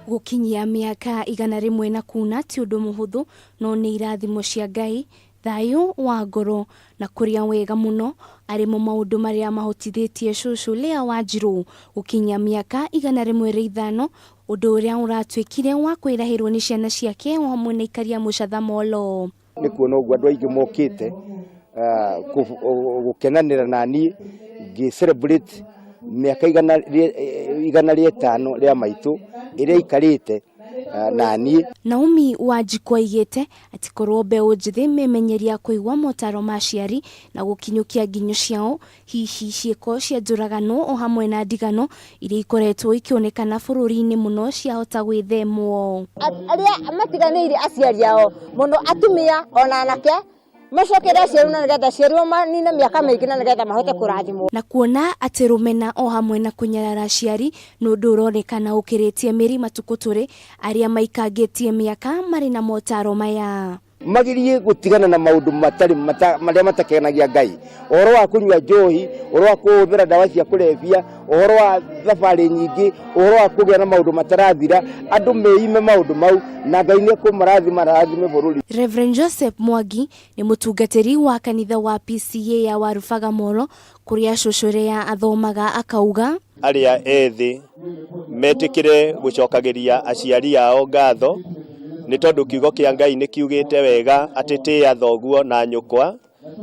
Gukinyia miaka 104 ti undu muhuthu, no ni irathimo cia Ngai, thayu wa ngoro na kuria wega muno ari mo maundu maria mahotithitie cucu Leah Wanjiru gukinyia miaka 105, undu uria uratwikire wa kwirahirwo ni ciana ciake o hamwe na ikaria Muchatha Molo. Ni kuona uguo andu aingi mokite gukenanira nani gi celebrate miaka 105 ria maitu iria ikarite nani. Naomi Wanjiru aigite ati korwo mbeu njithi memenyeria kuigwa motaro ma aciari na gukinyukia nginyo ciao hihi ciiko cia njuragano o hamwe na ndigano iria ikoretwo ikionekana bururi-ini muno ciahota gwithemwo. Aria matiganire aciari ao muno atumia ona anake macokera ciaru na nigetha ciaru manine miaka mingi na nigetha mahote kurathimwo. Na kuona ati rumena o hamwe na kunyarara aciari no nduronekana ukiritie miri matuku turi aria maikangitie miaka mari na motaro maya. Magirie gutigana na maundu matari maria matakenagia Ngai, uhoro wa kunywa njohi, uhoro wa kuhũthĩra ndawa cia kulevya, uhoro wa thabari nyingi, uhoro wa kugia na maundu matarathira, andu meime maundu mau na Ngai ni kumarathime bururi. Reverend Joseph Mwangi ni mutungatiri wa kanitha wa PCA ya Warufaga Molo kuria cucurea athomaga akauga aria ethi metikire gucokagiria aciari ao ngatho ni tondu kiugo kia Ngai ni kiugite wega ati tia thoguo na nyukwa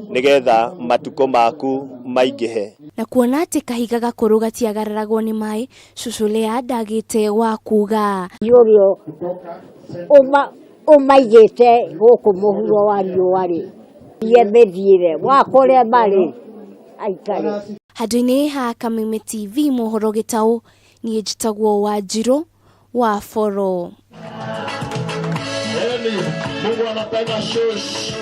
nigetha matuko maku maingihe. Na kuona ati kahiga gakuru gatiagararagwo ni mai, cucu Leah ndagite wa kuga Yurio umaigite guku muhuro wa riua ri ye methire wa kuria mari aikare. Handũ-inĩ ha Kameme TV mohoro gitau ni njitagwo Wanjiru wa Foro. Mungu anapenda shush.